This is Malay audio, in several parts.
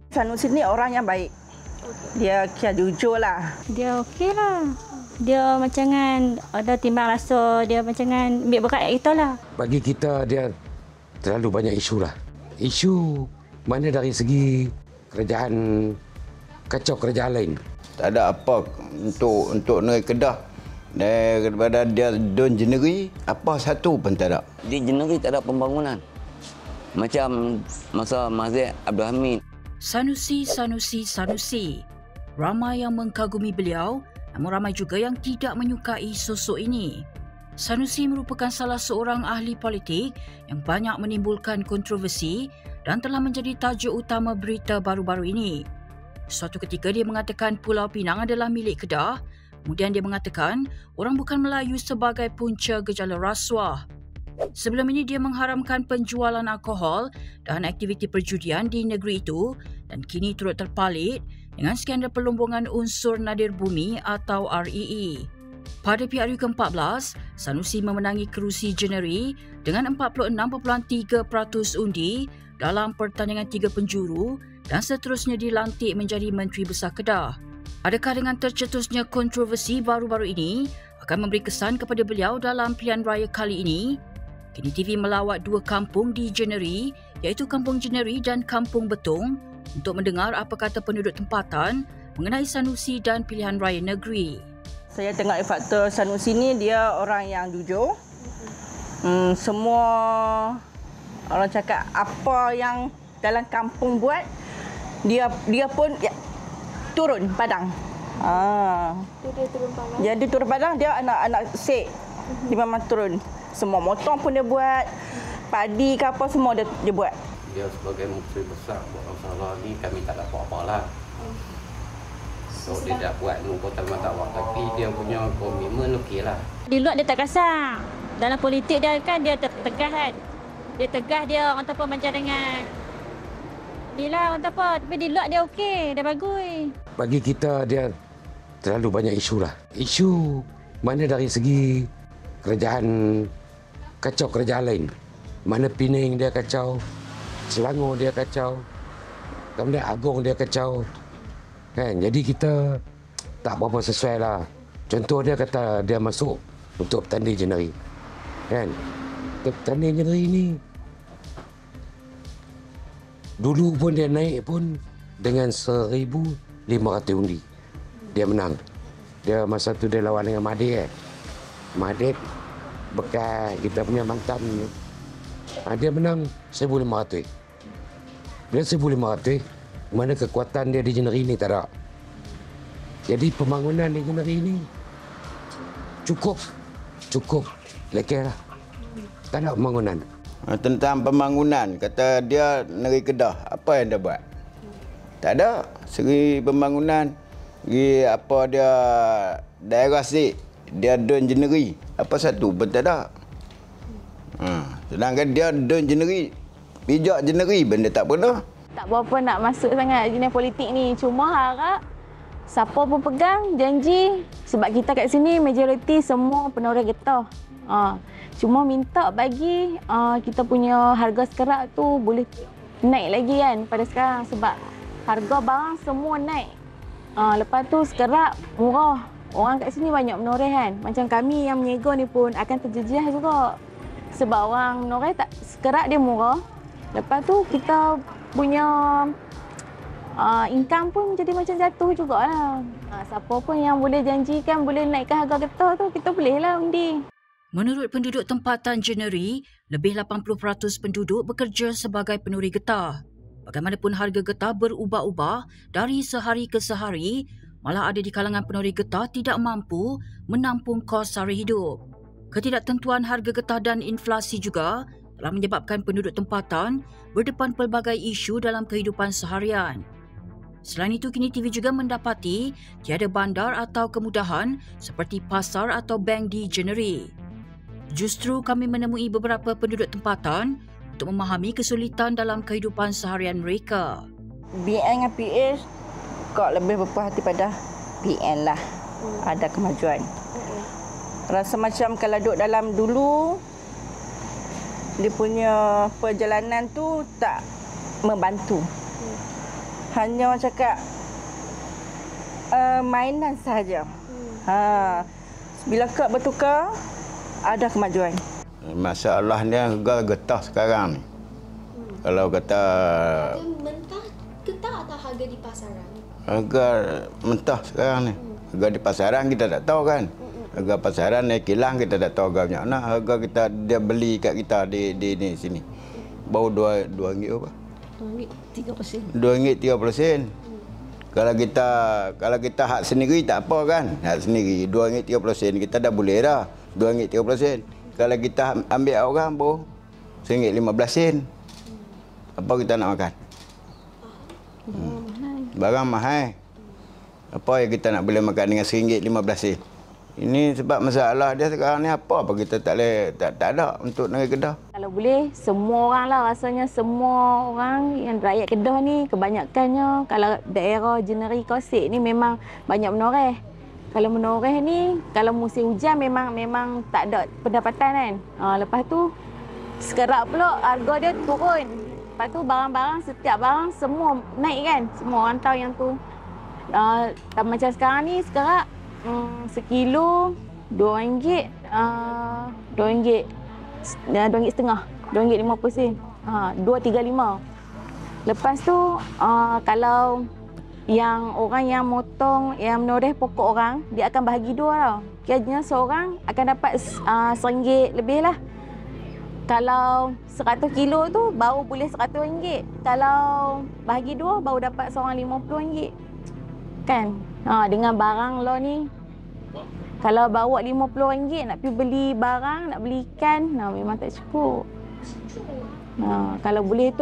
Sanusi ni orang yang baik. Dia kira jujur lah. Dia okey lah. Dia macam kan ada timbang rasa, dia macam kan ambil berat kat kita lah. Bagi kita dia terlalu banyak isu lah. Isu mana dari segi kerajaan, kacau kerajaan lain. Tak ada apa untuk negeri Kedah. Daripada dia Dun Jeneri, apa satu pun tak ada. Di Jeneri tak ada pembangunan. Macam masa Mazhar Abdul Hamid. Sanusi. Ramai yang mengkagumi beliau, namun ramai juga yang tidak menyukai sosok ini. Sanusi merupakan salah seorang ahli politik yang banyak menimbulkan kontroversi dan telah menjadi tajuk utama berita baru-baru ini. Suatu ketika dia mengatakan Pulau Pinang adalah milik Kedah, kemudian dia mengatakan orang bukan Melayu sebagai punca gejala rasuah. Sebelum ini dia mengharamkan penjualan alkohol dan aktiviti perjudian di negeri itu dan kini turut terpalit dengan skandal pelombongan unsur nadir bumi atau REE. Pada PRU ke-14, Sanusi memenangi kerusi Jeneri dengan 46.3% undi dalam pertandingan 3 penjuru dan seterusnya dilantik menjadi Menteri Besar Kedah. Adakah dengan tercetusnya kontroversi baru-baru ini akan memberi kesan kepada beliau dalam pilihan raya kali ini? Kini TV melawat 2 kampung di Jeneri, iaitu Kampung Jeneri dan Kampung Betung, untuk mendengar apa kata penduduk tempatan mengenai Sanusi dan pilihan raya negeri. Saya tengok faktor Sanusi ni dia orang yang jujur. Semua orang cakap apa yang dalam kampung buat, dia pun turun padang. Dia turun padang. Jadi turun padang, dia anak-anak sek. Dia memang turun. Semua motong pun dia buat. Padi ke apa semua dia buat. Dia sebagai menteri besar buat masalah ni kami tak dapat apa-apalah. So dia dah buat muka tak buat, tapi dia punya komitmen okeylah. Di luar dia tak kasar. Dalam politik dia kan dia tegas kan. Dia tegas, dia orang apa macam dengan inilah orang apa, tapi di luar dia okey, dia bagus. Bagi kita dia terlalu banyak isu lah. Isu mana dari segi kerajaan, kacau kerajaan lain. Mana Pening dia kacau, Selangor dia kacau, kemudian Agong dia kacau. Kan? Jadi kita tak berapa sesuai lah. Contoh dia kata dia masuk untuk petani Jeneri. Kan? Petani Jeneri ni dulu pun dia naik pun dengan 1,500 undi. Dia menang. Dia masa tu dia lawan dengan Mahathir kan. Mahathir bekas kita punya mantan. Dia menang 1,500. Bila 1,500, mana kekuatan dia di Jeneri ni tak ada. Jadi pembangunan di Jeneri ni cukup lekeh lah. Tak ada pembangunan. Tentang pembangunan, kata dia negeri Kedah, apa yang dia buat? Tak ada. Segi pembangunan, apa dia daerah Sik, dia Dun Jeneri, apa satu pun tak ada. Sedangkan dia Dun Jeneri, pijak Jeneri benda tak pernah. Tak berapa nak masuk sangat dunia politik ni. Cuma harap siapa pun pegang janji, sebab kita kat sini majoriti semua penoreh getah. Cuma minta bagi kita punya harga sekerak tu boleh naik lagi kan pada sekarang, sebab harga barang semua naik. Lepas tu sekerak murah. Orang kat sini banyak menoreh kan. Macam kami yang meniaga ni pun akan terjejas juga. Sebab orang menoreh tak, sekerak dia murah. Lepas tu kita punya income pun jadi macam jatuh jugalah. Siapa pun yang boleh janjikan boleh naikkan harga getah tu, kita bolehlah undi. Menurut penduduk tempatan Jeneri, lebih 80% penduduk bekerja sebagai penuri getah. Bagaimanapun harga getah berubah-ubah dari sehari ke sehari, malah ada di kalangan penuri getah tidak mampu menampung kos sara hidup. Ketidaktentuan harga getah dan inflasi juga telah menyebabkan penduduk tempatan berdepan pelbagai isu dalam kehidupan seharian. Selain itu, kini TV juga mendapati tiada bandar atau kemudahan seperti pasar atau bank di Jeneri. Justru kami menemui beberapa penduduk tempatan untuk memahami kesulitan dalam kehidupan seharian mereka. BN dengan PH kok lebih berpuas hati pada BN lah. Ada kemajuan. Rasa macam kalau duduk dalam dulu, dia punya perjalanan tu tak membantu. hanya cakap mainan sahaja. Bila kad bertukar, ada kemajuan. Masalahnya harga getah sekarang ni. Kalau kata Harga mentah getah atau harga di pasaran? harga mentah sekarang ni. Harga di pasaran kita tak tahu kan. Harga pasaran naik kilang kita tak tahu harga macam mana. Harga kita dia beli kat kita di ni sini. Baru RM2 apa? RM2.30. Kalau kita hak sendiri tak apa kan. Hak sendiri RM2.30 kita dah boleh dah. RM2.30. Kalau kita ambil orang pun RM1.15. Apa kita nak makan? Barang mahal. Apa yang kita nak boleh makan dengan RM1.15? Ini sebab masalah dia sekarang ni apa kita tak ada untuk negeri Kedah. Kalau boleh, semua orang lah rasanya semua orang yang rakyat Kedah ni kebanyakannya kalau daerah Jeneri Kosik ni memang banyak menoreh. Kalau menoreh ni, kalau musim hujan memang tak ada pendapatan kan. Lepas tu sekarang pula harga dia turun. Lepas tu barang-barang, setiap barang semua naik kan. Semua orang tahu yang tu. Macam sekarang ni, sekarang sekilo RM2, RM2.50, RM2.50, RM2.35. Lepas tu kalau yang orang yang motong, yang menoreh pokok orang, dia akan bahagi dua tau. Kiranya seorang akan dapat RM1 lebih lah. Kalau 100 kilo tu baru boleh RM100. Kalau bahagi dua baru dapat seorang RM50. Kan? Dengan barang lo ni, kalau bawa RM50 nak pergi beli barang, nak beli ikan, memang tak cukup. Kalau boleh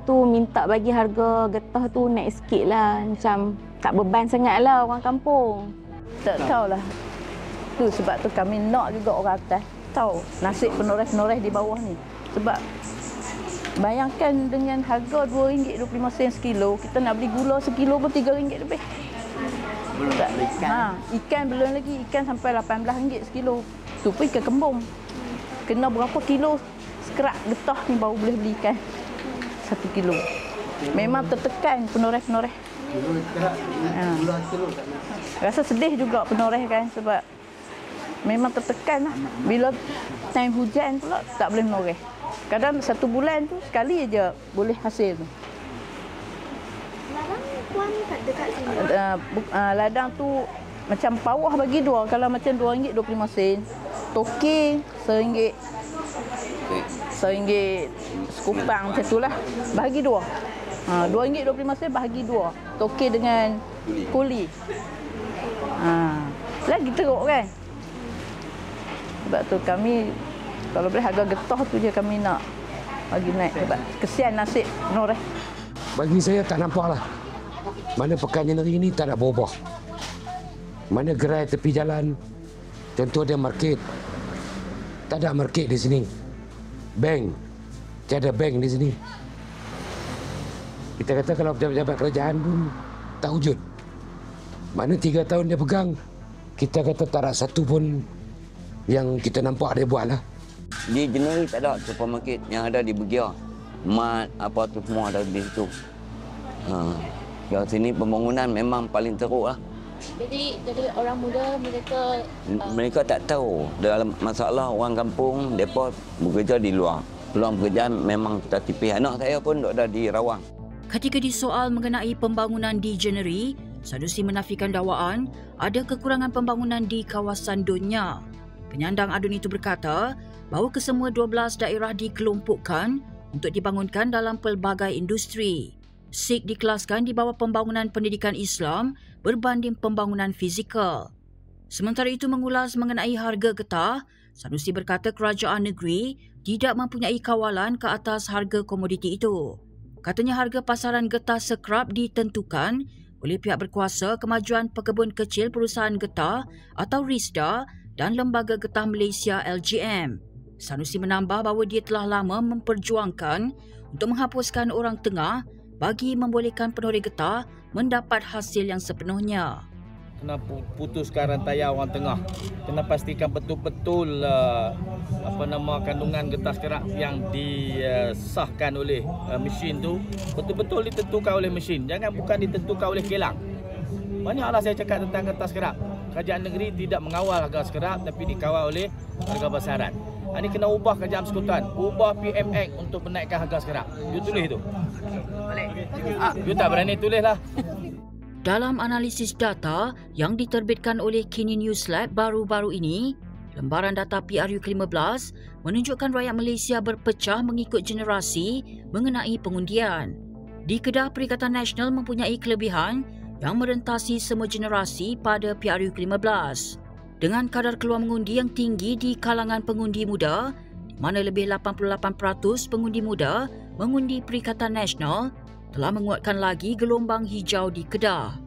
tu minta bagi harga getah tu naik sikit lah. Macam tak beban sangat lah orang kampung. Tak tahulah. Tu sebab tu kami nak juga orang atas tahu nasib penoreh-penoreh di bawah ni. Sebab bayangkan dengan harga RM2.25 sekilo, kita nak beli gula sekilo pun RM3 lebih. Belum tak beli ikan. Ikan belum lagi, ikan sampai RM18 sekilo. Tu pun ikan kembung. Kena berapa kilo sekerak getah ni baru boleh beli ikan 1 kilo. Memang tertekan penoreh-penoreh. Rasa sedih juga penoreh kan sebab memang tertekan lah. Bila time hujan pula tak boleh menoreh. Kadang 1 bulan tu sekali aja boleh hasil tu. Ladang puan kat dekat sini? Ladang tu macam pawah bagi dua. Kalau macam RM2.25, toke RM1. RM1 sekupang macam tu lah. Bahagi dua. RM2.25 bahagi dua. Toke dengan kuli. Lagi teruk kan? Sebab tu kami kalau boleh harga getah tu je kami nak bagi naik sebab kesian nasib penoreh. Bagi saya tak nampak lah. Mana pekan Jeneri ni tak ada berubah. Mana gerai tepi jalan, contoh dia market. Tak ada market di sini. Bank. Tiada bank di sini. Kita kata kalau pejabat-pejabat kerajaan pun tak wujud. Mana 3 tahun dia pegang, kita kata tak ada satu pun yang kita nampak dia buat lah. Di Jeneri tak ada supermarket, yang ada di Begia. Mat, apa tu semua ada di situ. Di sini pembangunan memang paling teruk lah. Jadi orang muda Mereka tak tahu dalam masalah orang kampung, mereka bekerja di luar. Peluang pekerjaan memang kita tipis. Anak saya pun ada di Rawang. Ketika disoal mengenai pembangunan di Jeneri, Sanusi menafikan dakwaan ada kekurangan pembangunan di kawasan Donya. Penyandang adun itu berkata bahawa kesemua 12 daerah dikelompokkan untuk dibangunkan dalam pelbagai industri. SIG dikelaskan di bawah pembangunan pendidikan Islam berbanding pembangunan fizikal. Sementara itu mengulas mengenai harga getah, Sanusi berkata kerajaan negeri tidak mempunyai kawalan ke atas harga komoditi itu. Katanya harga pasaran getah sekrap ditentukan oleh pihak berkuasa Kemajuan Pekebun Kecil Perusahaan Getah atau RISDA dan Lembaga Getah Malaysia LGM. Sanusi menambah bahawa dia telah lama memperjuangkan untuk menghapuskan orang tengah bagi membolehkan penoreh getah mendapat hasil yang sepenuhnya. kena putuskan rantai orang tengah. Kena pastikan betul-betul kandungan getah kerak yang disahkan oleh mesin tu betul-betul ditentukan oleh mesin. Jangan bukan ditentukan oleh kilang. Banyaklah saya cakap tentang kertas kerak. Kerajaan negeri tidak mengawal harga kerak tapi dikawal oleh harga pasaran. Ini kena ubah kerajaan persekutuan. Ubah PMX untuk menaikkan harga kerak. You tulis tu. You tak berani tulis lah. Dalam analisis data yang diterbitkan oleh Kini News Lab baru-baru ini, lembaran data PRU ke-15 menunjukkan rakyat Malaysia berpecah mengikut generasi mengenai pengundian. Di Kedah, Perikatan Nasional mempunyai kelebihan yang merentasi semua generasi pada PRU ke-15. Dengan kadar keluar mengundi yang tinggi di kalangan pengundi muda, di mana lebih 88% pengundi muda mengundi Perikatan Nasional, telah menguatkan lagi gelombang hijau di Kedah.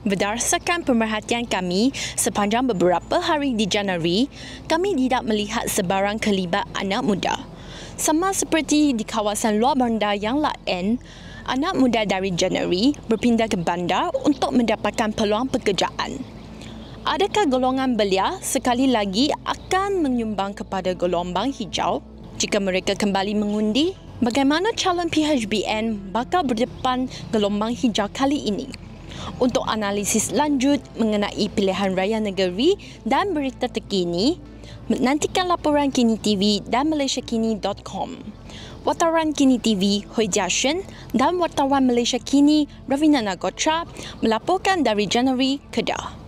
Berdasarkan pemerhatian kami, sepanjang beberapa hari di Januari, kami tidak melihat sebarang kelibat anak muda. Sama seperti di kawasan luar bandar yang lain, anak muda dari Januari berpindah ke bandar untuk mendapatkan peluang pekerjaan. Adakah golongan belia sekali lagi akan menyumbang kepada gelombang hijau jika mereka kembali mengundi? Bagaimana calon PHBN bakal berdepan gelombang hijau kali ini? Untuk analisis lanjut mengenai pilihan raya negeri dan berita terkini, nantikan laporan Kini TV dan malaysiakini.com. Wartawan Kini TV Hoi Jiashen dan wartawan Malaysia Kini Ravina Nagotra melaporkan dari Januari, Kedah.